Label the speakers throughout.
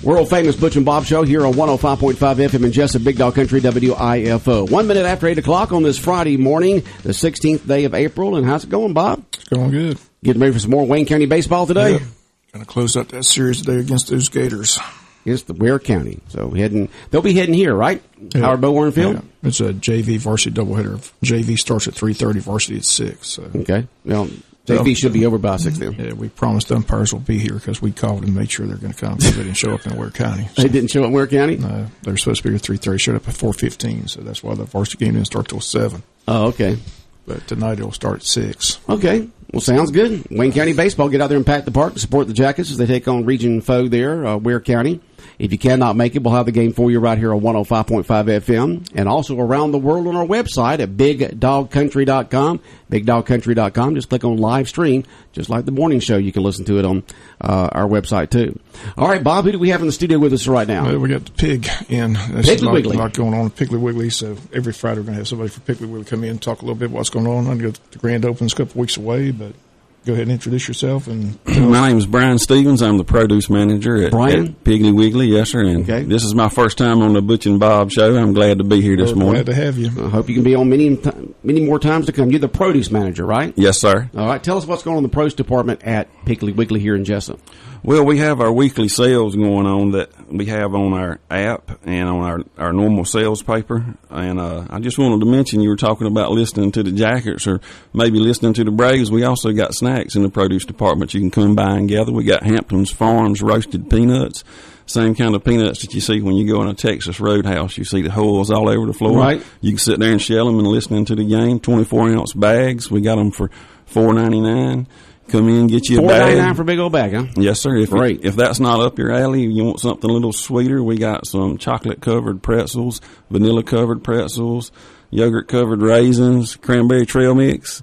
Speaker 1: World famous Butch and Bob Show here on 105.5 FM in Jessup, Big Dog Country, WIFO. 1 minute after 8 o'clock on this Friday morning, the 16th day of April. And how's it going, Bob?
Speaker 2: It's going good.
Speaker 1: Getting ready for some more Wayne County baseball today?
Speaker 2: Yep. Going to close out that series today against those Gators.
Speaker 1: Against the Ware County. So they'll be heading here, right?
Speaker 2: Yeah.
Speaker 1: Howard Bo Warren Field?
Speaker 2: Yeah. It's a JV varsity doubleheader. JV starts at 3:30, varsity at 6. So.
Speaker 1: Okay. Well, JV should be over by 6 then.
Speaker 2: Yeah, we promised umpires will be here because we called and made sure they're going to come. They didn't show up in Ware County. So.
Speaker 1: They didn't show up in Ware County?
Speaker 2: No, they were supposed to be here at 3:30. Showed up at 4:15, so that's why the varsity game didn't start till 7.
Speaker 1: Oh, okay.
Speaker 2: But tonight it'll start at 6.
Speaker 1: Okay. Well, sounds good. Wayne County baseball, get out there and pack the park to support the Jackets as they take on region foe there, Ware County. If you cannot make it, we'll have the game for you right here on 105.5 FM and also around the world on our website at BigDogCountry.com. BigDogCountry.com. Just click on live stream, just like the morning show. You can listen to it on our website too. All right, Bob, who do we have in the studio with us right now?
Speaker 2: Well, we got the pig in. There's
Speaker 1: Piggly Wiggly.
Speaker 2: A lot going on at Piggly Wiggly. So every Friday we're going to have somebody from Piggly Wiggly come in and talk a little bit what's going on. I know the grand opening's a couple weeks away, but go ahead and introduce yourself. And
Speaker 3: my name is Brian Stevens. I'm the produce manager at Piggly Wiggly. Yes, sir. And this is my first time on the Butch and Bob Show. I'm glad to be here this morning.
Speaker 2: Glad to have you.
Speaker 1: I hope you can be on many more times to come. You're the produce manager, right?
Speaker 3: Yes, sir.
Speaker 1: All right. Tell us what's going on in the produce department at Piggly Wiggly here in Jessup.
Speaker 3: Well, we have our weekly sales going on that we have on our app and on our normal sales paper. And I just wanted to mention, you were talking about listening to the Jackets or maybe listening to the Braves. We also got snacks in the produce department you can come by and gather. We got Hampton's Farms roasted peanuts, same kind of peanuts that you see when you go in a Texas roadhouse. You see the holes all over the floor.
Speaker 1: Right. You
Speaker 3: can sit there and shell them and listening to the game. 24-ounce bags. We got them for $4.99. Come in, get you a bag.
Speaker 1: $4.99 for a big old bag, huh?
Speaker 3: Yes, sir.
Speaker 1: Great.
Speaker 3: If that's not up your alley, you want something a little sweeter, we got some chocolate-covered pretzels, vanilla-covered pretzels, yogurt-covered raisins, cranberry trail mix,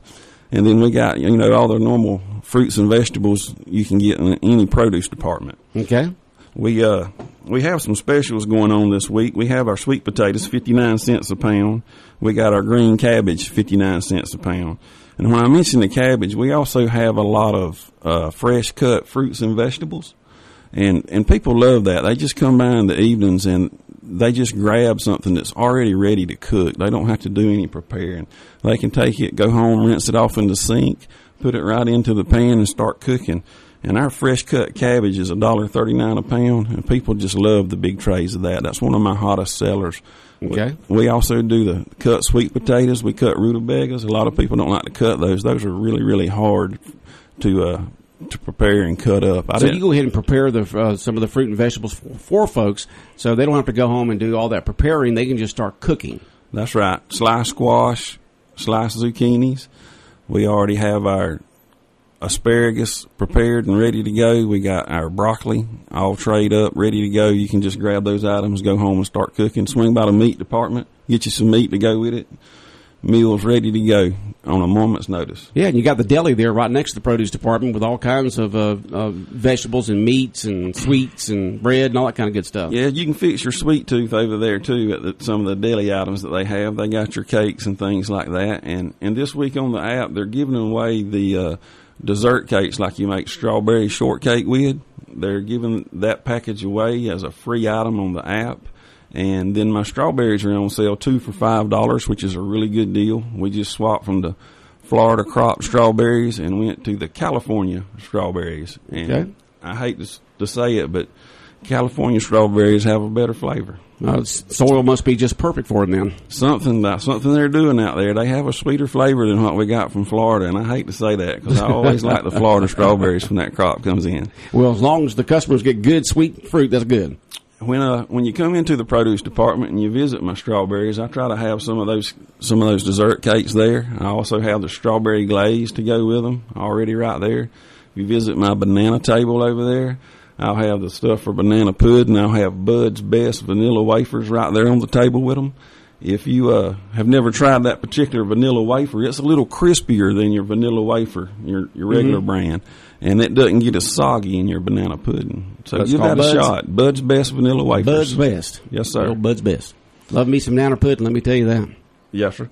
Speaker 3: and then we got, all the normal fruits and vegetables you can get in any produce department.
Speaker 1: Okay.
Speaker 3: We have some specials going on this week. We have our sweet potatoes, 59 cents a pound. We got our green cabbage, 59 cents a pound. And when I mention the cabbage, we also have a lot of fresh cut fruits and vegetables. And people love that. They just come by in the evenings and they just grab something that's already ready to cook. They don't have to do any preparing. They can take it, go home, rinse it off in the sink, put it right into the pan and start cooking. And our fresh cut cabbage is $1.39 a pound, and people just love the big trays of that. That's one of my hottest sellers.
Speaker 1: Okay.
Speaker 3: We also do the cut sweet potatoes. We cut rutabagas. A lot of people don't like to cut those. Those are really, really hard to prepare and cut up.
Speaker 1: So you go ahead and prepare some of the fruit and vegetables for folks, so they don't have to go home and do all that preparing. They can just start cooking.
Speaker 3: That's right. Sliced squash, sliced zucchinis. We already have our asparagus prepared and ready to go. We got our broccoli all trayed up, ready to go. You can just grab those items, go home and start cooking. Swing by the meat department, get you some meat to go with it. Meals ready to go on a moment's notice.
Speaker 1: Yeah, and you got the deli there right next to the produce department with all kinds of vegetables and meats and sweets and bread and all that kind of good stuff.
Speaker 3: Yeah, you can fix your sweet tooth over there too at some of the deli items that they have. They got your cakes and things like that. And this week on the app, they're giving away the dessert cakes like you make strawberry shortcake with. They're giving that package away as a free item on the app. And then my strawberries are on sale, 2 for $5, which is a really good deal. We just swapped from the Florida crop strawberries and went to the California strawberries. And I hate to say it, but California strawberries have a better flavor.
Speaker 1: Soil must be just perfect for them then.
Speaker 3: Something they're doing out there. They have a sweeter flavor than what we got from Florida, and I hate to say that because I always like the Florida strawberries when that crop comes in.
Speaker 1: Well, as long as the customers get good sweet fruit, that's good.
Speaker 3: When you come into the produce department and you visit my strawberries, I try to have some of those dessert cakes there. I also have the strawberry glaze to go with them already right there. If you visit my banana table over there, I'll have the stuff for banana pudding. I'll have Bud's Best vanilla wafers right there on the table with them. If you have never tried that particular vanilla wafer, it's a little crispier than your vanilla wafer, your regular brand, and it doesn't get as soggy in your banana pudding. So give that a shot. Bud's Best vanilla wafers.
Speaker 1: Bud's Best.
Speaker 3: Yes, sir.
Speaker 1: Little Bud's Best. Love me some banana pudding, let me tell you that.
Speaker 3: Yes, sir.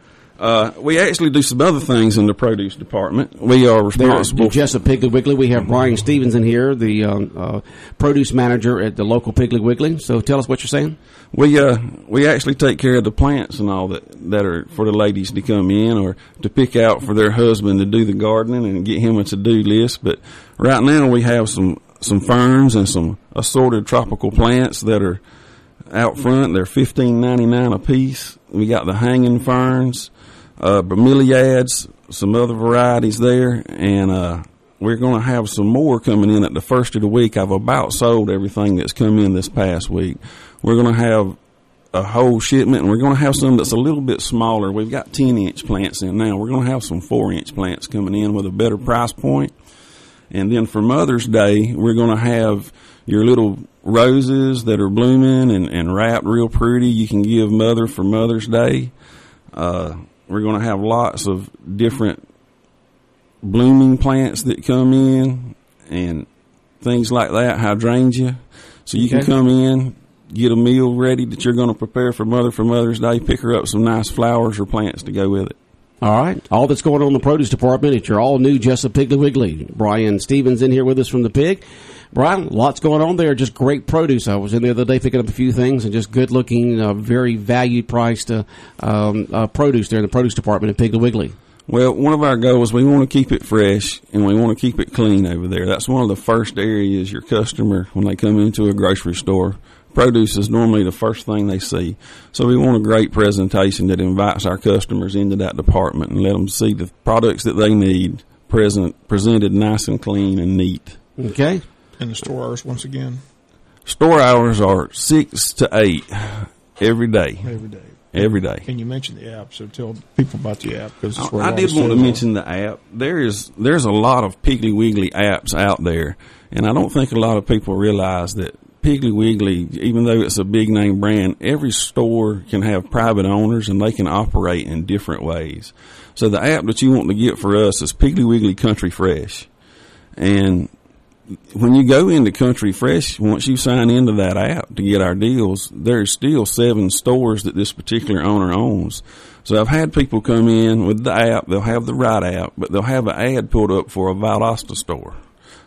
Speaker 3: We actually do some other things in the produce department. We are responsible.
Speaker 1: Jessup Piggly Wiggly. We have Brian Stevens in here, the produce manager at the local Piggly Wiggly. So tell us what you're saying.
Speaker 3: We actually take care of the plants and all that are for the ladies to come in or to pick out for their husband to do the gardening and get him a to-do list. But right now we have some ferns and some assorted tropical plants that are out front. They're $15.99 a piece. We got the hanging ferns, bromeliads, some other varieties there, and we're going to have some more coming in at the first of the week. I've about sold everything that's come in this past week. We're going to have a whole shipment, and we're going to have some that's a little bit smaller. We've got 10-inch plants in now. We're going to have some 4-inch plants coming in with a better price point. And then for Mother's Day, we're going to have your little roses that are blooming and wrapped real pretty. You can give Mother for Mother's Day. We're going to have lots of different blooming plants that come in and things like that, hydrangea. So you can come in, get a meal ready that you're going to prepare for Mother's Day, pick her up some nice flowers or plants to go with it.
Speaker 1: All right. All that's going on in the produce department at your all-new Jessup Piggly Wiggly. Brian Stevens in here with us from the Pig. Brian, lots going on there. Just great produce. I was in the other day picking up a few things and just good-looking, very value-priced produce there in the produce department at Piggly Wiggly.
Speaker 3: Well, one of our goals, we want to keep it fresh and we want to keep it clean over there. That's one of the first areas your customer, when they come into a grocery store, produce is normally the first thing they see. So we want a great presentation that invites our customers into that department and let them see the products that they need presented nice and clean and neat.
Speaker 1: Okay.
Speaker 2: And the store hours, once again?
Speaker 3: Store hours are 6 to 8 every day. Every day.
Speaker 2: And you mentioned the app, so tell people about the app. Cause it's where
Speaker 3: I did want to mention the app. There's a lot of Piggly Wiggly apps out there, and I don't think a lot of people realize that Piggly Wiggly, even though it's a big name brand, every store can have private owners and they can operate in different ways. So the app that you want to get for us is Piggly Wiggly Country Fresh. And when you go into Country Fresh, once you sign into that app to get our deals, there's still 7 stores that this particular owner owns. So I've had people come in with the app, they'll have the right app, but they'll have an ad pulled up for a Valdosta store.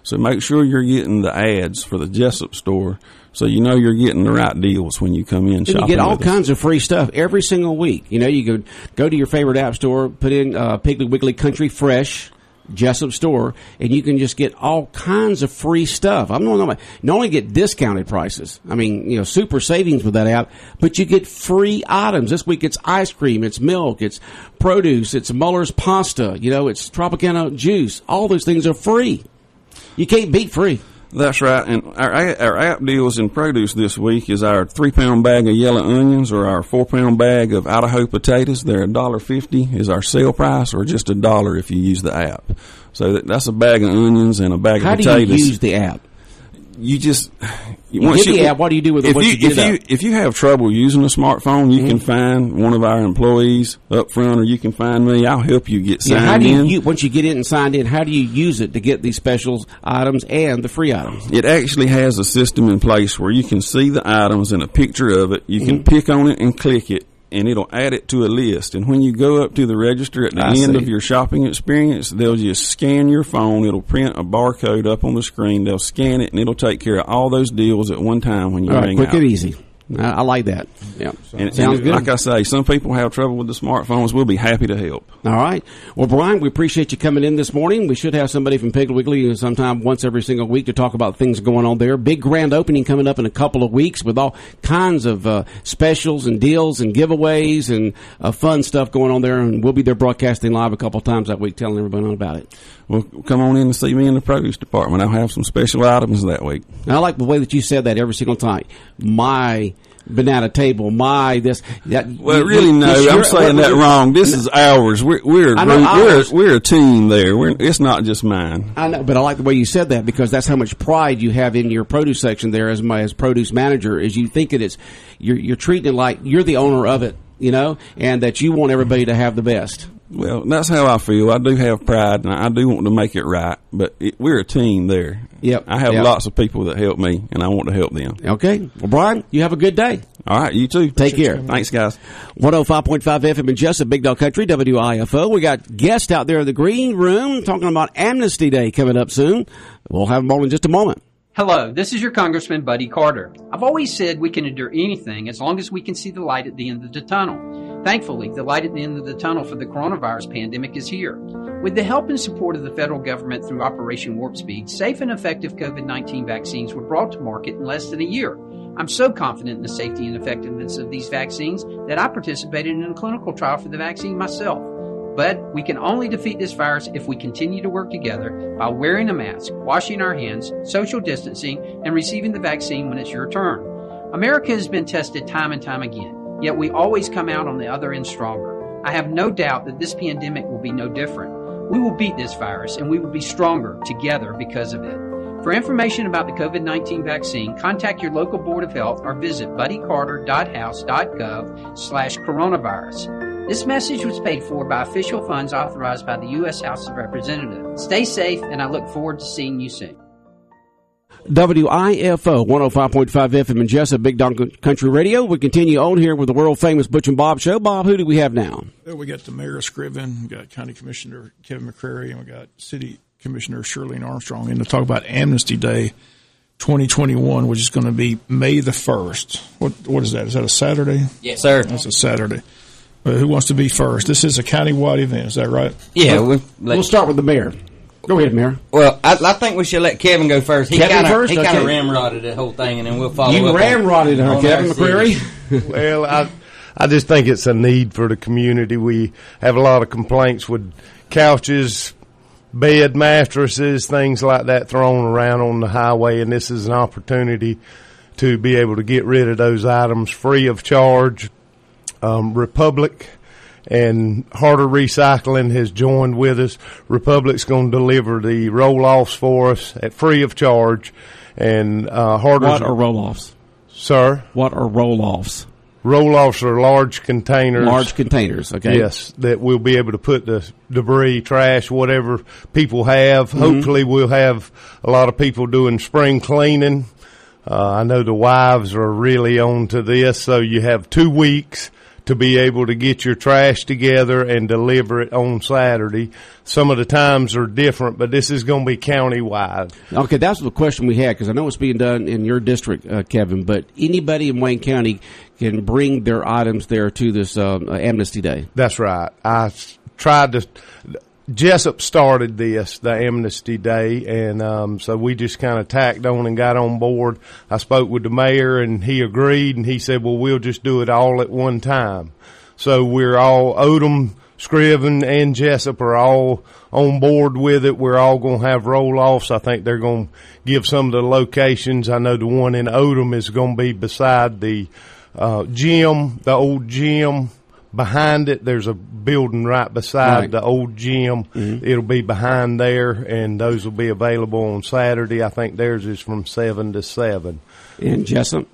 Speaker 3: So make sure you're getting the ads for the Jessup store so you know you're getting the right deals when you come in shopping.
Speaker 1: You get all kinds of free stuff every single week. You know, you go to your favorite app store, put in Piggly Wiggly Country Fresh Jessup store, and you can just get all kinds of free stuff. I'm not only get discounted prices. I mean, you know, super savings with that app, but you get free items. This week it's ice cream, it's milk, it's produce, it's Muller's pasta, you know, it's Tropicana juice. All those things are free. You can't beat free.
Speaker 3: That's right. And our app deals in produce this week is our 3-pound bag of yellow onions or our 4-pound bag of Idaho potatoes. They're $1.50 is our sale price, or just $1 if you use the app. So that's a bag of onions and a bag of potatoes.
Speaker 1: How do you use the app?
Speaker 3: You just
Speaker 1: once you get the app. What do you do with it?
Speaker 3: If you have trouble using a smartphone, you can find one of our employees up front, or you can find me. I'll help you get signed in.
Speaker 1: Once you get in and signed in, how do you use it to get these special items and the free items?
Speaker 3: It actually has a system in place where you can see the items and a picture of it. You can pick on it and click it, and it'll add it to a list. And when you go up to the register at the end of your shopping experience, they'll just scan your phone. It'll print a barcode up on the screen. They'll scan it, and it'll take care of all those deals at one time when you ring out.
Speaker 1: Quick and easy. I like that. Yeah, sounds good.
Speaker 3: Like I say, some people have trouble with the smartphones. We'll be happy to help.
Speaker 1: All right. Well, Brian, we appreciate you coming in this morning. We should have somebody from Piggly Wiggly sometime once every single week to talk about things going on there. Big grand opening coming up in a couple of weeks with all kinds of specials and deals and giveaways and fun stuff going on there. And we'll be there broadcasting live a couple of times that week, telling everybody about it.
Speaker 3: Well, come on in and see me in the produce department. I'll have some special items that week.
Speaker 1: I like the way that you said that every single time. My banana table, this. That,
Speaker 3: well, I'm saying that wrong. This is ours. We're a team there. It's not just mine.
Speaker 1: I know, but I like the way you said that, because that's how much pride you have in your produce section there as produce manager. Is you think that you're treating it like you're the owner of it, you know, and that you want everybody to have the best.
Speaker 3: Well, that's how I feel. I do have pride, and I do want to make it right, but we're a team there.
Speaker 1: Yep.
Speaker 3: I have lots of people that help me, and I want to help them.
Speaker 1: Okay. Well, Brian, you have a good day.
Speaker 3: All right, you too.
Speaker 1: Take care.
Speaker 3: Thanks, guys.
Speaker 1: 105.5 FM in Jessup, Big Dog Country, WIFO. We got guests out there in the green room talking about Amnesty Day coming up soon. We'll have them on in just a moment.
Speaker 4: Hello, this is your Congressman, Buddy Carter. I've always said we can endure anything as long as we can see the light at the end of the tunnel. Thankfully, the light at the end of the tunnel for the coronavirus pandemic is here. With the help and support of the federal government through Operation Warp Speed, safe and effective COVID-19 vaccines were brought to market in less than a year. I'm so confident in the safety and effectiveness of these vaccines that I participated in a clinical trial for the vaccine myself. But we can only defeat this virus if we continue to work together by wearing a mask, washing our hands, social distancing, and receiving the vaccine when it's your turn. America has been tested time and time again, yet we always come out on the other end stronger. I have no doubt that this pandemic will be no different. We will beat this virus, and we will be stronger together because of it. For information about the COVID-19 vaccine, contact your local Board of Health or visit buddycarter.house.gov/coronavirus. This message was paid for by official funds authorized by the U.S. House of Representatives. Stay safe, and I look forward to seeing you soon.
Speaker 1: WIFO 105.5 FM in Jessup, Big Dog Country Radio. We continue on here with the world-famous Butch and Bob Show. Bob, who do we have now?
Speaker 2: Well, we got the Mayor of Scriven, we got County Commissioner Kevin McCrary, and we got City Commissioner Shirlene Armstrong in to talk about Amnesty Day 2021, which is going to be May the 1st. What is that? Is that a Saturday?
Speaker 5: Yes, sir.
Speaker 2: That's a Saturday. Who wants to be first? This is a countywide event. Is that right?
Speaker 5: Yeah.
Speaker 1: We'll start with the mayor. Go ahead, Mayor.
Speaker 5: Well, I think we should let Kevin go first. He kind of
Speaker 1: okay.
Speaker 5: ramrodded the whole thing, and then we'll follow up.
Speaker 1: You ramrodded her, Kevin McCreary.
Speaker 6: Well, I just think it's a need for the community. We have a lot of complaints with couches, bed mattresses, things like that thrown around on the highway, and this is an opportunity to be able to get rid of those items free of charge. Republic and Harder Recycling has joined with us. Republic's going to deliver the roll-offs for us at free of charge. And Harder's...
Speaker 1: What are roll-offs?
Speaker 6: Sir?
Speaker 1: What are roll-offs?
Speaker 6: Roll-offs are large containers.
Speaker 1: Large containers, okay.
Speaker 6: Yes, that we'll be able to put the debris, trash, whatever people have. Mm-hmm. Hopefully we'll have a lot of people doing spring cleaning. I know the wives are really on to this, so you have 2 weeks to be able to get your trash together and deliver it on Saturday. Some of the times are different, but this is going to be county-wide.
Speaker 1: Okay, that's the question we had, because I know it's being done in your district, Kevin, but anybody in Wayne County can bring their items there to this Amnesty Day.
Speaker 6: That's right. I tried to... Jessup started this, the Amnesty Day, and so we just kind of tacked on and got on board. I spoke with the mayor, and he agreed, and he said, well, we'll just do it all at one time. So we're all, Odom, Scriven, and Jessup are all on board with it. We're all going to have roll-offs. I think they're going to give some of the locations. I know the one in Odom is going to be beside the gym, the old gym. Behind it, there's a building right beside the old gym. Mm-hmm. It'll be behind there, and those will be available on Saturday. I think theirs is from 7 to 7.
Speaker 1: In Jessup?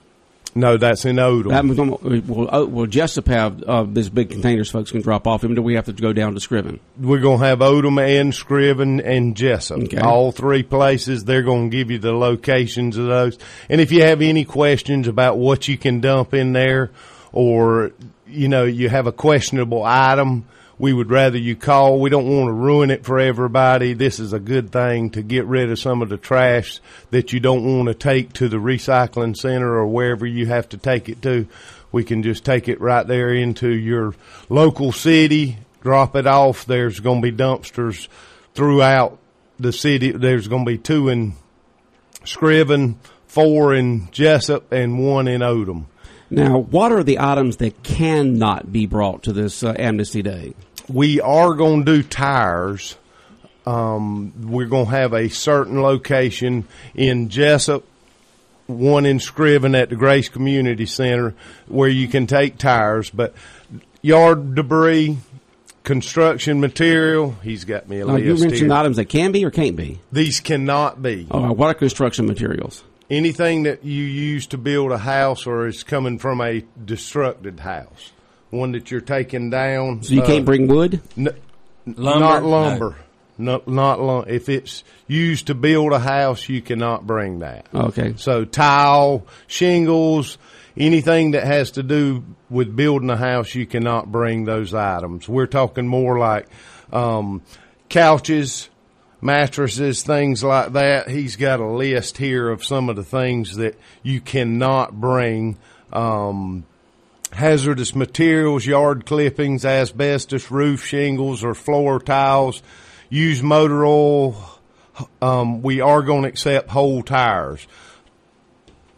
Speaker 6: No, that's in Odom.
Speaker 1: Will Jessup have these big containers folks can drop off? Or do we have to go down to Scriven?
Speaker 6: We're going to have Odom and Scriven and Jessup. Okay. All 3 places. They're going to give you the locations of those. And if you have any questions about what you can dump in there, or you have a questionable item, we would rather you call. We don't want to ruin it for everybody. This is a good thing to get rid of some of the trash that you don't want to take to the recycling center or wherever you have to take it to. We can just take it right there into your local city, drop it off. There's going to be dumpsters throughout the city. There's going to be 2 in Scriven, 4 in Jessup, and 1 in Odom.
Speaker 1: Now, what are the items that cannot be brought to this Amnesty Day?
Speaker 6: We are going to do tires. We're going to have a certain location in Jessup, 1 in Scriven at the Grace Community Center, where you can take tires. But yard debris, construction material, he's got me a list here.
Speaker 1: You mentioned items that can be or can't be?
Speaker 6: These cannot be.
Speaker 1: All right, what are construction materials?
Speaker 6: Anything that you use to build a house or is coming from a destructed house, one that you're taking down.
Speaker 1: So you can't bring wood?
Speaker 5: Lumber?
Speaker 6: Not lumber. If it's used to build a house, you cannot bring that.
Speaker 1: Okay.
Speaker 6: So tile, shingles, anything that has to do with building a house, you cannot bring those items. We're talking more like couches, mattresses, things like that. He's got a list here of some of the things that you cannot bring. Hazardous materials, yard clippings, asbestos, roof shingles, or floor tiles. Used motor oil. We are going to accept whole tires.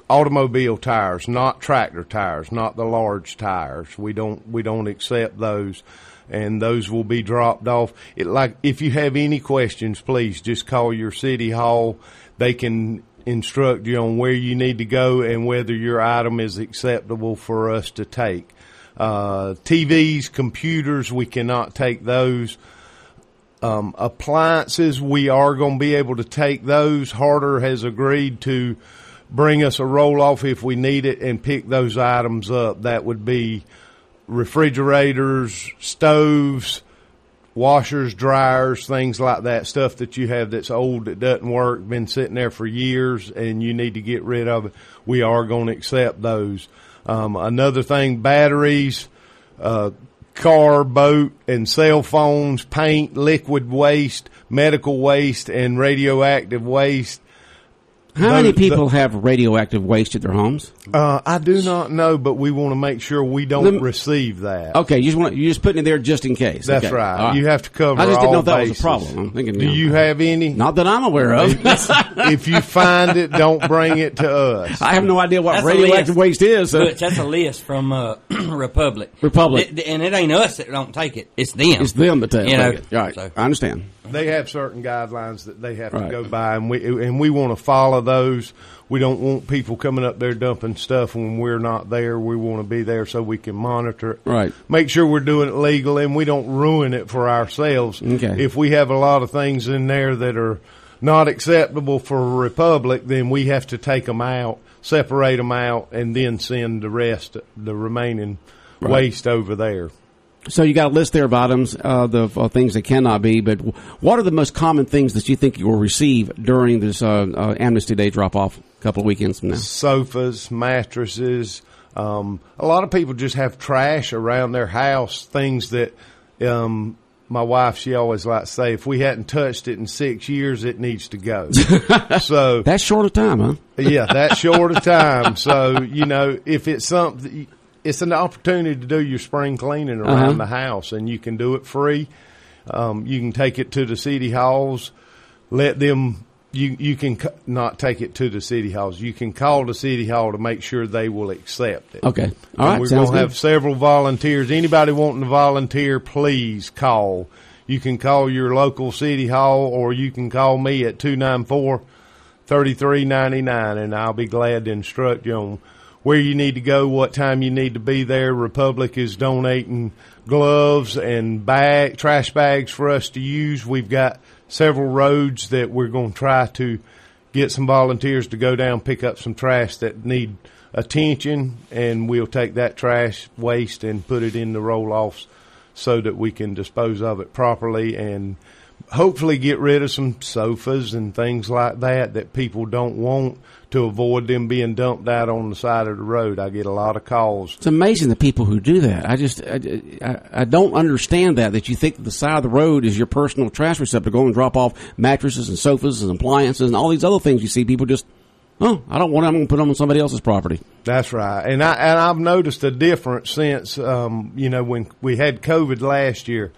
Speaker 6: Automobile tires, not tractor tires, not the large tires. We don't accept those, and those will be dropped off. If you have any questions, please just call your city hall. They can instruct you on where you need to go and whether your item is acceptable for us to take. TVs, computers, we cannot take those. Appliances, we are going to be able to take those. Harder has agreed to bring us a roll-off if we need it and pick those items up. That would be refrigerators, stoves, washers, dryers, things like that, stuff that you have that's old, that doesn't work, been sitting there for years, and you need to get rid of it. We are going to accept those. Another thing, batteries, car, boat, and cell phones, paint, liquid waste, medical waste, and radioactive waste.
Speaker 1: How many people have radioactive waste at their homes?
Speaker 6: I do not know, but we want to make sure we don't receive that.
Speaker 1: Okay, you're just putting it there just in case.
Speaker 6: That's
Speaker 1: okay.
Speaker 6: right.
Speaker 1: Right.
Speaker 6: You have to cover all
Speaker 1: bases. I just didn't know if that
Speaker 6: bases.
Speaker 1: was a problem. I'm thinking,
Speaker 6: do you have any?
Speaker 1: Not that I'm aware of.
Speaker 6: If you find it, don't bring it to us.
Speaker 1: I have no idea what radioactive waste is.
Speaker 5: Butch, that's a list from Republic. And it ain't us that don't take it. It's them.
Speaker 1: It's them that take it. Right.
Speaker 5: So.
Speaker 1: I understand.
Speaker 6: They have certain guidelines that they have to go by, and we want to follow those. We don't want people coming up there dumping stuff when we're not there. We want to be there so we can monitor it.
Speaker 1: Right.
Speaker 6: Make sure we're doing it legal, and we don't ruin it for ourselves.
Speaker 1: Okay.
Speaker 6: If we have a lot of things in there that are not acceptable for a Republic, then we have to take them out, separate them out, and then send the remaining waste over there.
Speaker 1: So you got a list there of items, the things that cannot be, but what are the most common things that you think you will receive during this Amnesty Day drop-off a couple of weekends from now?
Speaker 6: Sofas, mattresses. A lot of people just have trash around their house, things that my wife, she always likes to say, if we hadn't touched it in 6 years, it needs to go. So
Speaker 1: that's short of time, huh?
Speaker 6: Yeah, that's short of time. So, if it's something... It's an opportunity to do your spring cleaning around the house, and you can do it free. You can take it to the city halls. Let them. You can not take it to the city halls. You can call the city hall to make sure they will accept it.
Speaker 1: Okay, all right.
Speaker 6: We're going to have several volunteers. Anybody wanting to volunteer, please call. You can call your local city hall, or you can call me at 294-3399, and I'll be glad to instruct you on where you need to go, what time you need to be there. Republic is donating gloves and trash bags for us to use. We've got several roads that we're going to try to get some volunteers to go down, pick up some trash that need attention, and we'll take that trash waste and put it in the roll-offs so that we can dispose of it properly and hopefully get rid of some sofas and things like that people don't want, to avoid them being dumped out on the side of the road. I get a lot of calls.
Speaker 1: It's amazing the people who do that. I don't understand that you think that the side of the road is your personal trash receptacle and drop off mattresses and sofas and appliances and all these other things you see people just, I don't want it, I'm going to put them on somebody else's property. That's right. And I've noticed a difference since, when we had COVID last year.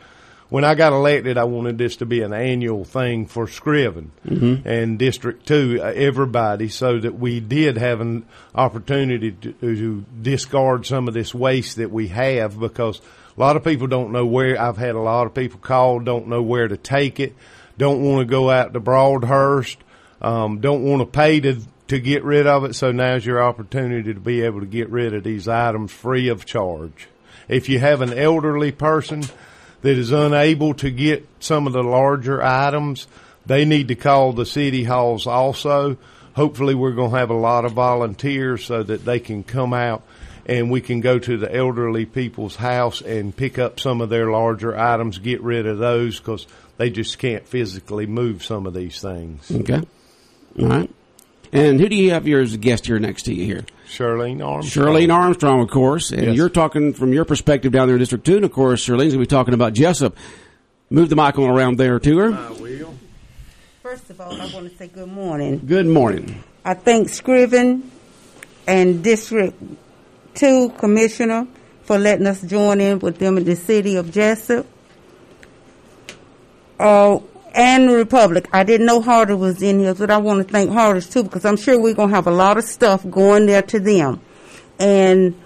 Speaker 1: When I got elected, I wanted this to be an annual thing for Scriven and District 2, everybody, so that we did have an opportunity to discard some of this waste that we have, because a lot of people don't know where. I've had a lot of people call, don't know where to take it, don't want to go out to Broadhurst, don't want to pay to get rid of it. So now's your opportunity to be able to get rid of these items free of charge. If you have an elderly person that is unable to get some of the larger items, they need to call the city halls also.
Speaker 6: hopefully we're going to have a lot of volunteers so that they can come out and we can go to the elderly people's house and pick up some of their larger items, get rid of those because they just can't physically move some of these things.
Speaker 1: Okay. All right. And who do you have here as a guest here next to you here?
Speaker 6: Charlene Armstrong.
Speaker 1: Charlene Armstrong, of course. And
Speaker 6: yes.
Speaker 1: You're talking from your perspective down there in District 2. And, of course, Charlene's going to be talking about Jessup. Move the mic on around there to her.
Speaker 6: I will.
Speaker 7: First of all, I want to say good morning.
Speaker 1: Good morning.
Speaker 7: I thank Scriven and District 2 Commissioner for letting us join in with them in the city of Jessup. And the Republic. I didn't know Harder was in here, but I want to thank Harder's too because I'm sure we're going to have a lot of stuff going there to them. And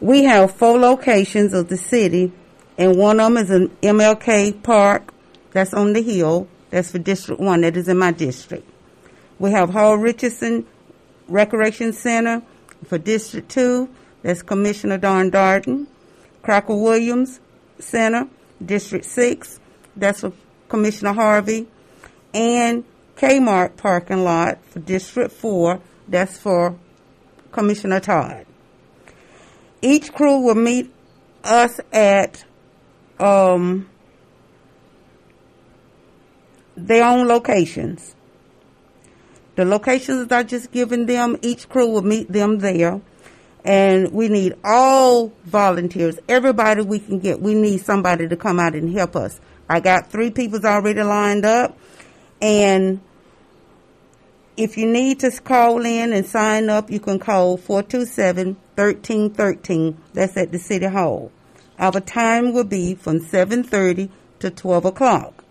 Speaker 7: we have 4 locations of the city, and one of them is an MLK Park that's on the hill. That's for District 1. That is in my district. We have Hall Richardson Recreation Center for District 2. That's Commissioner Don Darden. Crocker Williams Center, District 6. That's for Commissioner Harvey. And Kmart parking lot for District 4. That's for Commissioner Todd. Each crew will meet us at their own locations. The locations that I just given them, each crew will meet them there. And we need all volunteers, everybody we can get. We need somebody to come out and help us. I got 3 people already lined up. And if you need to call in and sign up, you can call 427-1313. That's at the City Hall. Our time will be from 7:30 to 12 o'clock.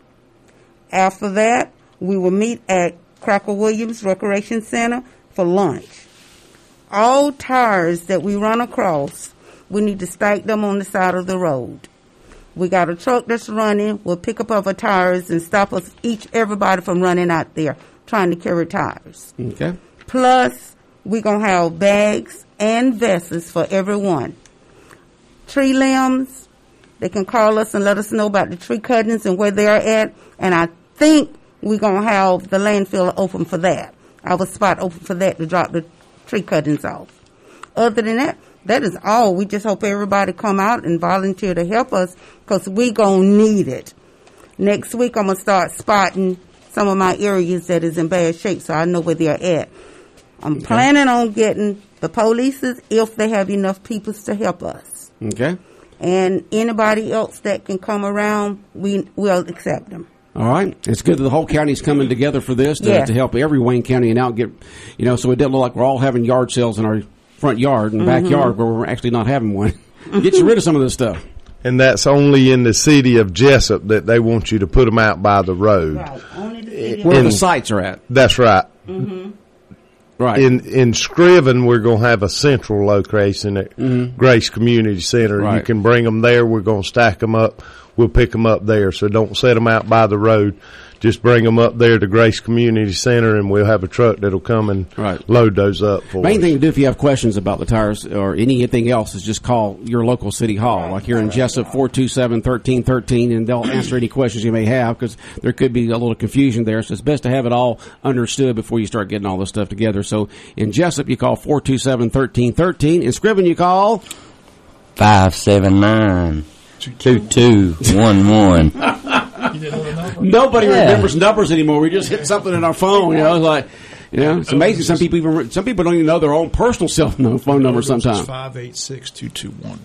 Speaker 7: After that, we will meet at Crocker Williams Recreation Center for lunch. All tires that we run across, we need to stack them on the side of the road. We got a truck that's running. We'll pick up our tires and stop us everybody from running out there trying to carry tires.
Speaker 1: Okay.
Speaker 7: Plus, we're going to have bags and vests for everyone. Tree limbs, they can call us and let us know about the tree cuttings and where they are at. And I think we're going to have the landfill open for that. Our spot open for that to drop the tree cuttings off. Other than that, that is all. We just hope everybody come out and volunteer to help us because we're going to need it. Next week, I'm going to start spotting some of my areas that is in bad shape so I know where they're at. I'm planning on getting the police if they have enough people to help us.
Speaker 1: Okay.
Speaker 7: And anybody else that can come around, we will accept them.
Speaker 1: All right. It's good that the whole county's coming together for this to help every Wayne County and out get, so it doesn't look like we're all having yard sales in our front yard and backyard where we're actually not having one. Get you rid of some of this stuff.
Speaker 6: And that's only in the city of Jessup that they want you to put them out by the road.
Speaker 7: Right. Only the city
Speaker 1: Where the sites are at.
Speaker 6: That's right.
Speaker 7: Mm-hmm.
Speaker 1: Right.
Speaker 6: In Scriven, we're going to have a central location at Grace Community Center.
Speaker 1: Right.
Speaker 6: You can bring them there. We're going to stack them up. We'll pick them up there. So don't set them out by the road. Just bring them up there to Grace Community Center, and we'll have a truck that'll come and load those up for us.
Speaker 1: Main thing to do if you have questions about the tires or anything else is just call your local city hall. Like here in Jessup, 427-1313, and they'll answer any questions you may have because there could be a little confusion there. So it's best to have it all understood before you start getting all this stuff together. So in Jessup, you call 427-1313. In Scriven, you call
Speaker 5: 579-2211.
Speaker 1: Nobody remembers numbers anymore. We just hit something in our phone. It's amazing. Some people don't even know their own personal cell phone number sometimes.
Speaker 2: 586-2211.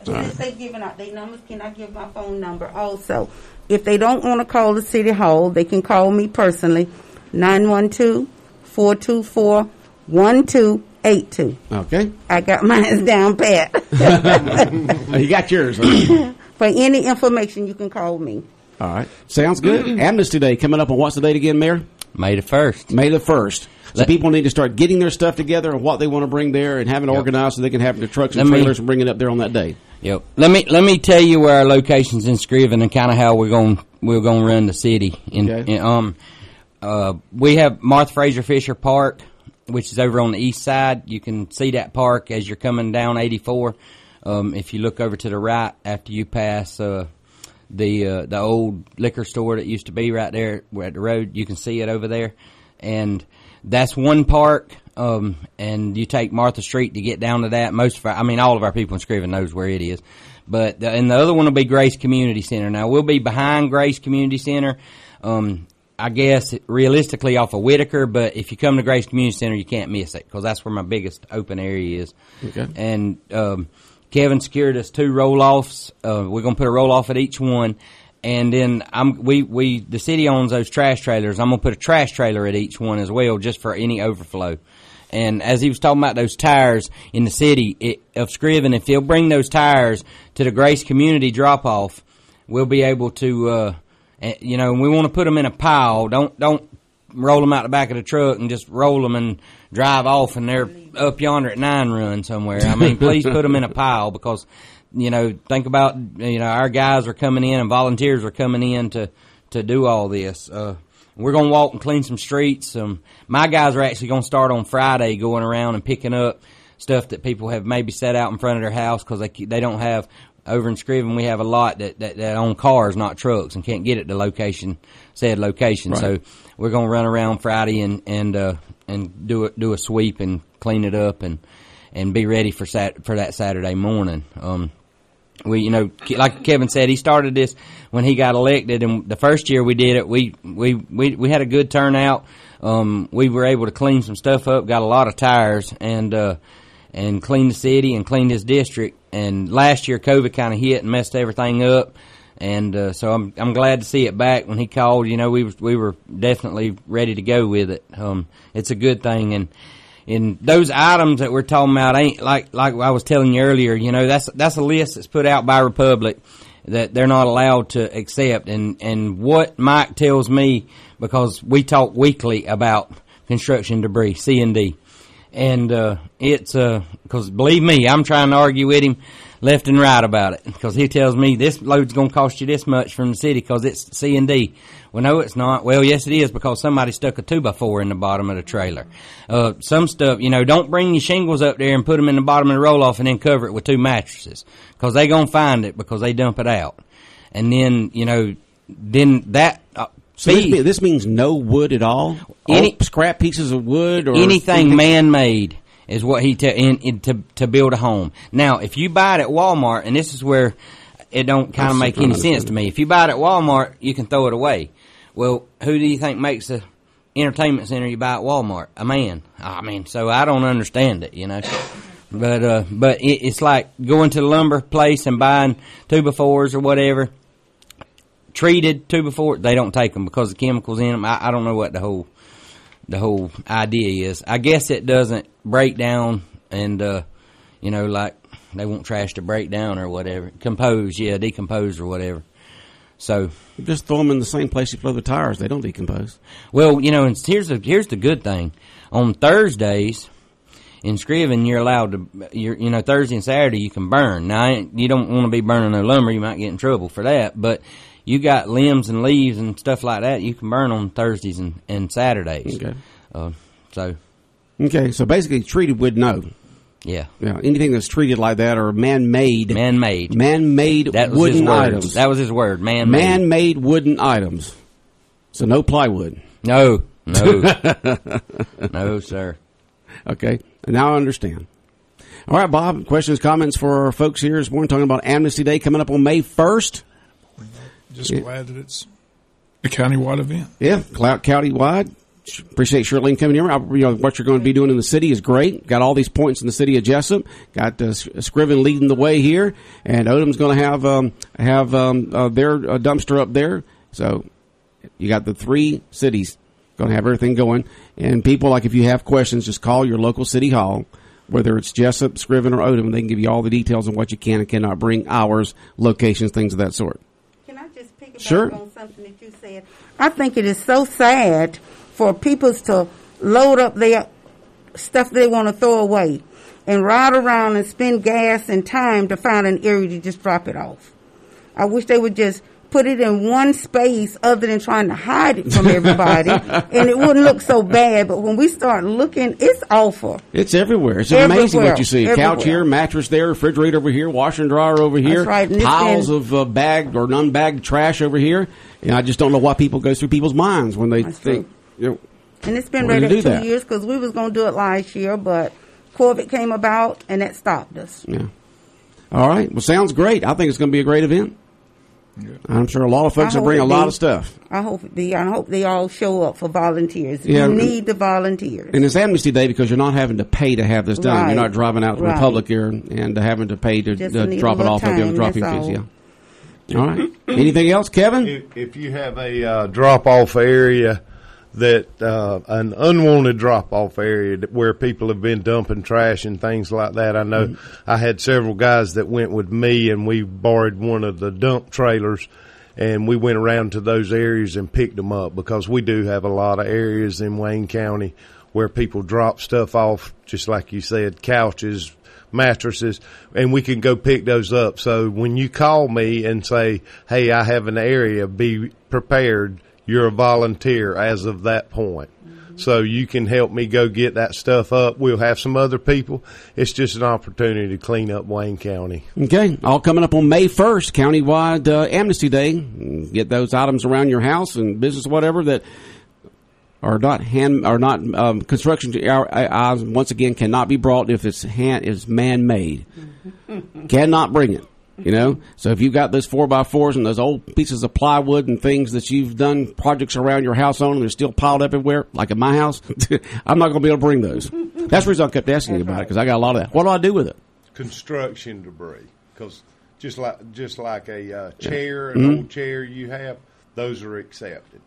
Speaker 7: Since they're giving out their numbers, can I give my phone number also? If they don't want to call the City Hall, they can call me personally, 912-424-1282.
Speaker 1: Okay.
Speaker 7: I got mine down pat.
Speaker 1: You got yours.
Speaker 7: For any information, you can call me.
Speaker 1: All right. Sounds good. Amnesty Day coming up on what's the date again, Mayor?
Speaker 5: May the 1st.
Speaker 1: May the 1st. So people need to start getting their stuff together and what they want to bring there and having it organized so they can have their trucks and trailers and bring it up there on that day.
Speaker 5: Yep. Let me tell you where our location's in Scriven and kind of how we're going to run the city. We have Martha Fraser Fisher Park, which is over on the east side. You can see that park as you're coming down 84. If you look over to the right after you pass the old liquor store that used to be right there at the road, you can see it over there. And that's one park. And you take Martha Street to get down to that. All of our people in Scriven knows where it is. But and the other one will be Grace Community Center. Now we'll be behind Grace Community Center. I guess realistically off of Whitaker, but if you come to Grace Community Center, you can't miss it because that's where my biggest open area is.
Speaker 1: Okay.
Speaker 5: And Kevin secured us 2 roll-offs. We're gonna put a roll-off at each one. And then the city owns those trash trailers. I'm gonna put a trash trailer at each one as well, just for any overflow. And as he was talking about those tires in the city of Scriven, if he'll bring those tires to the Grace Community drop-off, we'll be able to, we want to put them in a pile. Don't roll them out the back of the truck and just roll them and drive off and they're up yonder at 9 Run somewhere. I mean, please put them in a pile because, think about, our guys are coming in and volunteers are coming in to do all this. We're going to walk and clean some streets. My guys are actually going to start on Friday going around and picking up stuff that people have maybe set out in front of their house because they don't have, over in Scriven, we have a lot that own cars, not trucks, and can't get it to said location.
Speaker 1: Right.
Speaker 5: So we're going to run around Friday and do a sweep and clean it up and be ready for that Saturday morning. We, like Kevin said, he started this when he got elected, and the first year we did it, we had a good turnout. We were able to clean some stuff up, got a lot of tires, and cleaned the city and cleaned his district. And last year, COVID kind of hit and messed everything up. And so I'm glad to see it back. When he called, we were definitely ready to go with it. It's a good thing. And those items that we're talking about ain't like I was telling you earlier, that's a list that's put out by Republic that they're not allowed to accept. And what Mike tells me, because we talk weekly about construction debris, C&D. And it's because believe me, I'm trying to argue with him left and right about it because he tells me this load's going to cost you this much from the city because it's C&D. Well, no, it's not. Well, yes, it is because somebody stuck a 2x4 in the bottom of the trailer. Some stuff, don't bring your shingles up there and put them in the bottom of the roll-off and then cover it with 2 mattresses because they going to find it because they dump it out. And then, then that...
Speaker 1: So this means no wood at all? Scrap pieces of wood? Or
Speaker 5: anything man-made is what he to build a home. Now, if you buy it at Walmart, and this is where it don't kind of make any sense to me. If you buy it at Walmart, you can throw it away. Well, who do you think makes a entertainment center you buy at Walmart? A man. So I don't understand it, But it's like going to the lumber place and buying 2x4s or whatever. Treated 2x4, they don't take them because the chemicals in them. I don't know what the whole idea is. I guess it doesn't break down and, like they want trash to break down or whatever. Decompose or whatever. So.
Speaker 1: Just throw them in the same place you throw the tires. They don't decompose.
Speaker 5: Well, and here's the good thing. On Thursdays in Scriven, you're allowed to, Thursday and Saturday you can burn. Now, you don't want to be burning no lumber. You might get in trouble for that, but you got limbs and leaves and stuff like that you can burn on Thursdays and Saturdays.
Speaker 1: Okay. Okay, so basically treated wood, no.
Speaker 5: Yeah.
Speaker 1: Anything that's treated like that or man-made wooden items.
Speaker 5: That was his word, man-made.
Speaker 1: Man-made wooden items. So no plywood.
Speaker 5: No. No, sir.
Speaker 1: Okay, now I understand. All right, Bob, questions, comments for our folks here this morning talking about Amnesty Day coming up on May 1st.
Speaker 2: Just glad that it's a county-wide event.
Speaker 1: Yeah, county-wide. Appreciate Shirlene coming here. What you're going to be doing in the city is great. Got all these points in the city of Jessup. Got Scriven leading the way here, and Odom's going to have their dumpster up there. So you got the 3 cities going to have everything going. And people, like if you have questions, just call your local city hall, whether it's Jessup, Scriven, or Odom. They can give you all the details on what you can and cannot bring, hours, locations, things of that sort.
Speaker 7: Sure. On something that you said. I think it is so sad for people to load up their stuff they want to throw away and ride around and spend gas and time to find an area to just drop it off. I wish they would just put it in one space other than trying to hide it from everybody, and it wouldn't look so bad. But when we start looking, it's awful.
Speaker 1: It's everywhere. It's amazing what you see. Couch here, mattress there, refrigerator over here, washer and dryer over here,
Speaker 7: right.
Speaker 1: Piles of bagged or unbagged trash over here. I just don't know why people go through people's minds when they think.
Speaker 7: And it's been
Speaker 1: We're
Speaker 7: ready
Speaker 1: gonna do
Speaker 7: 2
Speaker 1: that.
Speaker 7: years because we was going to do it last year, but COVID came about and that stopped us.
Speaker 1: Yeah. All right. Well, sounds great. I think it's going to be a great event. Yeah. I'm sure a lot of folks will bring a lot of stuff.
Speaker 7: I hope it be. I hope they all show up for volunteers.
Speaker 1: Yeah.
Speaker 7: You need the volunteers.
Speaker 1: And it's Amnesty Day because you're not having to pay to have this done.
Speaker 7: Right.
Speaker 1: You're not driving out to the
Speaker 7: Right.
Speaker 1: public here and having to pay to
Speaker 7: Just
Speaker 1: drop it off at the other dropping
Speaker 7: that's
Speaker 1: fees.
Speaker 7: all.
Speaker 1: Yeah. All right. Anything else, Kevin?
Speaker 6: If you have a drop-off area that an unwanted drop-off area where people have been dumping trash and things like that, I know I had several guys that went with me, and we borrowed one of the dump trailers, and we went around to those areas and picked them up because we do have a lot of areas in Wayne County where people drop stuff off, just like you said, couches, mattresses, and we can go pick those up. So when you call me and say, hey, I have an area, be prepared, you're a volunteer as of that point. So you can help me go get that stuff up. We'll have some other people. It's just an opportunity to clean up Wayne County.
Speaker 1: Okay. All coming up on May 1st, countywide Amnesty Day. Get those items around your house and business, whatever, that are not construction once again cannot be brought if it's man-made. Cannot bring it. You know, so if you've got those 4x4s and those old pieces of plywood and things that you've done projects around your house on and they're still piled up everywhere, like at my house, I'm not going to be able to bring those. That's the reason I kept asking you about it, because I got a lot of that. What do I do with it?
Speaker 6: Construction debris, because just like a chair, an old chair you have, those are accepted.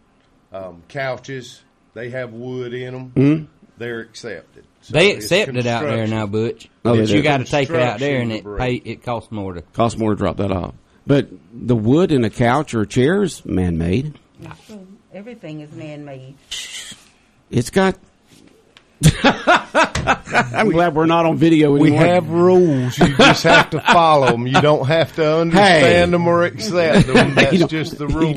Speaker 6: Couches, they have wood in them, they're accepted. So
Speaker 5: they accept it out there now, Butch.
Speaker 1: Oh,
Speaker 5: but
Speaker 1: they
Speaker 5: you
Speaker 1: do.
Speaker 5: got to take it out there, and
Speaker 6: Construction
Speaker 5: it costs more to.
Speaker 1: Costs more to drop that off. But the wood in a couch or a chair is man-made.
Speaker 7: Everything is man-made.
Speaker 1: It's got... I'm glad we're not on video anymore.
Speaker 6: We have rules. You just have to follow them. You don't have to understand them or accept them. That's just the rules.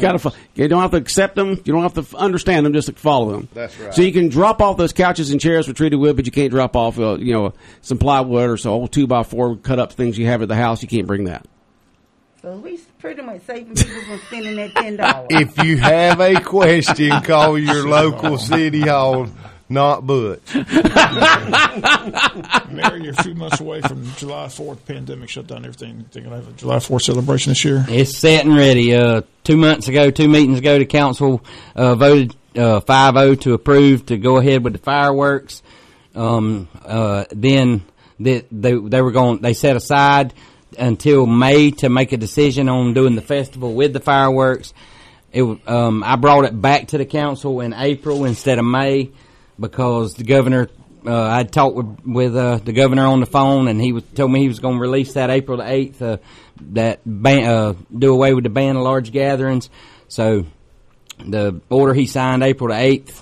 Speaker 1: You don't have to accept them. You don't have to understand them. Just to follow them.
Speaker 6: That's right.
Speaker 1: So you can drop off those couches and chairs with treated wood, but you can't drop off, some plywood or some old 2x4 cut up things you have at the house. You can't bring that.
Speaker 7: So we pretty much saving people from spending that $10.
Speaker 6: If you have a question, call your local city hall. Not Butch.
Speaker 2: Mary, you're a few months away from July 4th. Pandemic shut down everything. They're going to have a July 4th celebration this year.
Speaker 5: It's set and ready. 2 meetings ago, the council voted 5-0 to approve to go ahead with the fireworks. Then they set aside until May to make a decision on doing the festival with the fireworks. I brought it back to the council in April instead of May, because the governor, I talked with the governor on the phone, and he told me he was going to release that April the 8th, do away with the ban of large gatherings. So the order he signed April the 8th,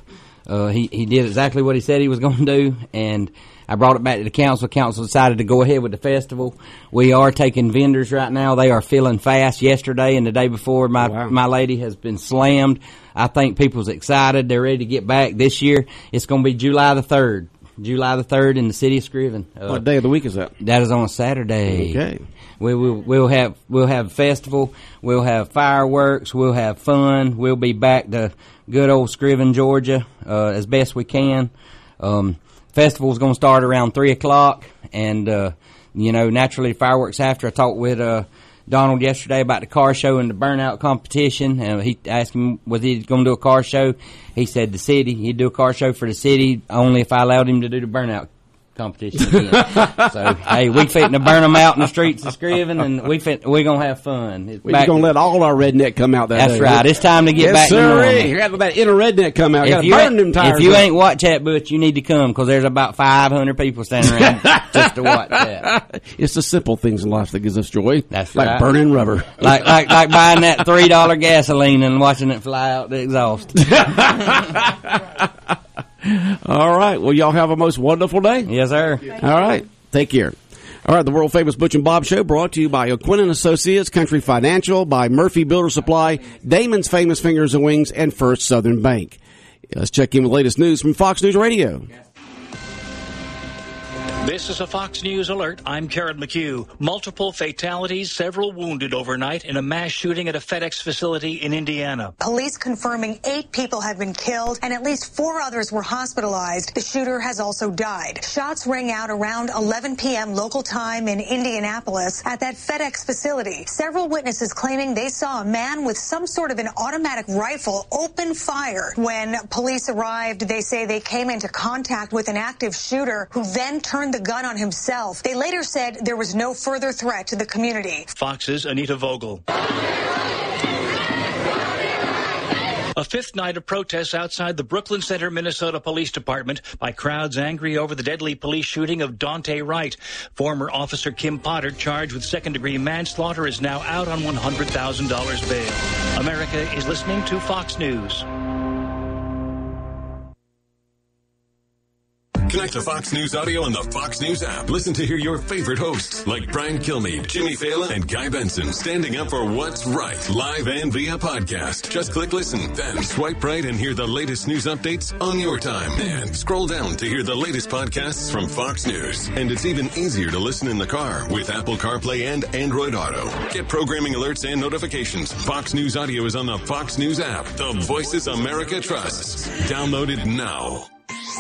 Speaker 5: he did exactly what he said he was going to do, and I brought it back to the council. Council decided to go ahead with the festival. We are taking vendors right now. They are filling fast. Yesterday and the day before, my lady has been slammed. I think people's excited. They're ready to get back. This year, it's going to be July the 3rd. July the 3rd in the city of Scriven.
Speaker 1: What day of the week is that?
Speaker 5: That is on a Saturday.
Speaker 1: Okay.
Speaker 5: We'll have a festival. We'll have fireworks. We'll have fun. We'll be back to good old Scriven, Georgia, as best we can. Festival's going to start around 3:00, and naturally fireworks after. I talked with Donald yesterday about the car show and the burnout competition, and he asked him was he going to do a car show. He said he'd do a car show for the city only if I allowed him to do the burnout competition again. So hey, we fitting to burn them out in the streets of Scriven, and we're gonna have fun.
Speaker 1: We're gonna let all our redneck come out that day.
Speaker 5: That's right. It's time to get back to normal.
Speaker 1: You got that inner redneck come out.
Speaker 5: If you ain't watch that, Butch, you need to come, because there's about 500 people standing around just to watch that.
Speaker 1: It's the simple things in life that gives us joy.
Speaker 5: That's
Speaker 1: like
Speaker 5: right.
Speaker 1: Burning rubber,
Speaker 5: like buying that $3 gasoline and watching it fly out the exhaust.
Speaker 1: All right. Well, y'all have a most wonderful day.
Speaker 5: Yes, sir.
Speaker 1: All right. Take care. All right. The world famous Butch and Bob Show brought to you by O'Quinn & Associates, Country Financial, by Murphy Builder Supply, Damon's Famous Fingers and Wings, and First Southern Bank. Let's check in with the latest news from Fox News Radio.
Speaker 8: This is a Fox News alert. I'm Karen McHugh. Multiple fatalities, several wounded overnight in a mass shooting at a FedEx facility in Indiana.
Speaker 9: Police confirming 8 people have been killed and at least 4 others were hospitalized. The shooter has also died. Shots rang out around 11 p.m. local time in Indianapolis at that FedEx facility. Several witnesses claiming they saw a man with some sort of an automatic rifle open fire. When police arrived, they say they came into contact with an active shooter who then turned the gun on himself. They later said there was no further threat to the community.
Speaker 8: Fox's Anita Vogel. A 5th night of protests outside the Brooklyn Center, Minnesota Police Department by crowds angry over the deadly police shooting of Dante Wright. Former officer Kim Potter, charged with second-degree manslaughter, is now out on $100,000 bail. America is listening to Fox News.
Speaker 10: Connect to Fox News Audio on the Fox News app. Listen to hear your favorite hosts like Brian Kilmeade, Jimmy Fallon, and Guy Benson standing up for what's right, live and via podcast. Just click listen, then swipe right and hear the latest news updates on your time. And scroll down to hear the latest podcasts from Fox News. And it's even easier to listen in the car with Apple CarPlay and Android Auto. Get programming alerts and notifications. Fox News Audio is on the Fox News app. The voices America trusts. Download it now.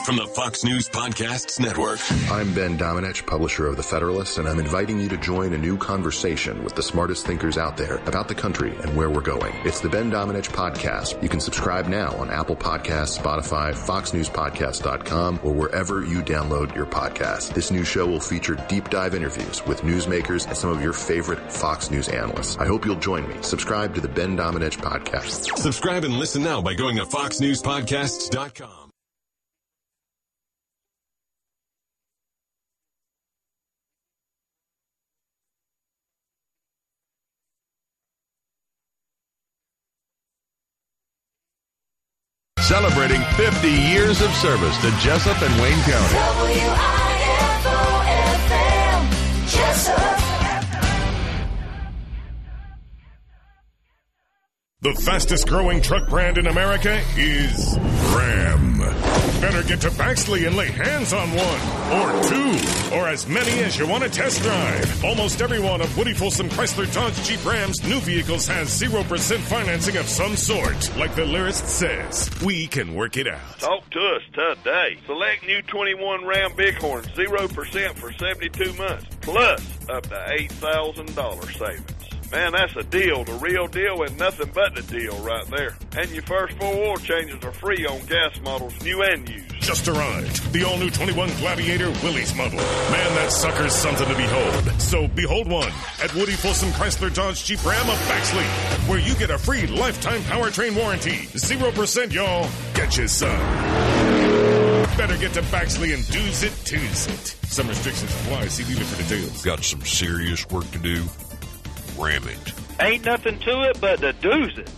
Speaker 10: From the Fox News Podcasts Network.
Speaker 11: I'm Ben Domenech, publisher of The Federalist, and I'm inviting you to join a new conversation with the smartest thinkers out there about the country and where we're going. It's the Ben Domenech Podcast. You can subscribe now on Apple Podcasts, Spotify, FoxNewsPodcast.com, or wherever you download your podcast. This new show will feature deep dive interviews with newsmakers and some of your favorite Fox News analysts. I hope you'll join me. Subscribe to the Ben Domenech Podcast.
Speaker 10: Subscribe and listen now by going to FoxNewsPodcasts.com.
Speaker 12: Celebrating 50 years of service to Jessup and Wayne County.
Speaker 13: WIFO-FM, Jessup.
Speaker 14: The fastest growing truck brand in America is Ram. Better get to Baxley and lay hands on one, or 2, or as many as you want to test drive. Almost every one of Woody Folsom Chrysler Dodge Jeep Ram's new vehicles has 0% financing of some sort. Like the lyricist says, we can work it out.
Speaker 15: Talk to us today. Select new 21 Ram Bighorn, 0% for 72 months, plus up to $8,000 savings. Man, that's a deal, the real deal, and nothing but the deal right there. And your first 4 oil changes are free on gas models, new and used.
Speaker 14: Just arrived, the all-new 21 Gladiator Willys model. Man, that sucker's something to behold. So behold one at Woody Folsom Chrysler Dodge Jeep Ram of Baxley, where you get a free lifetime powertrain warranty. 0%, y'all. Get you some. Better get to Baxley and do's it. Some restrictions apply. See dealer for details.
Speaker 12: Got some serious work to do? Ram it.
Speaker 15: Ain't nothing to it but to do's it.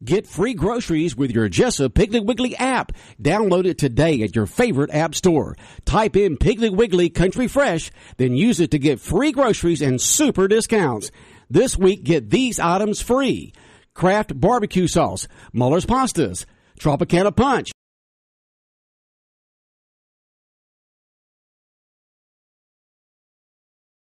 Speaker 1: Get free groceries with your Jessup Piggly Wiggly app. Download it today at your favorite app store. Type in Piggly Wiggly Country Fresh, then use it to get free groceries and super discounts. This week, get these items free. Kraft barbecue sauce, Muller's pastas, Tropicana Punch,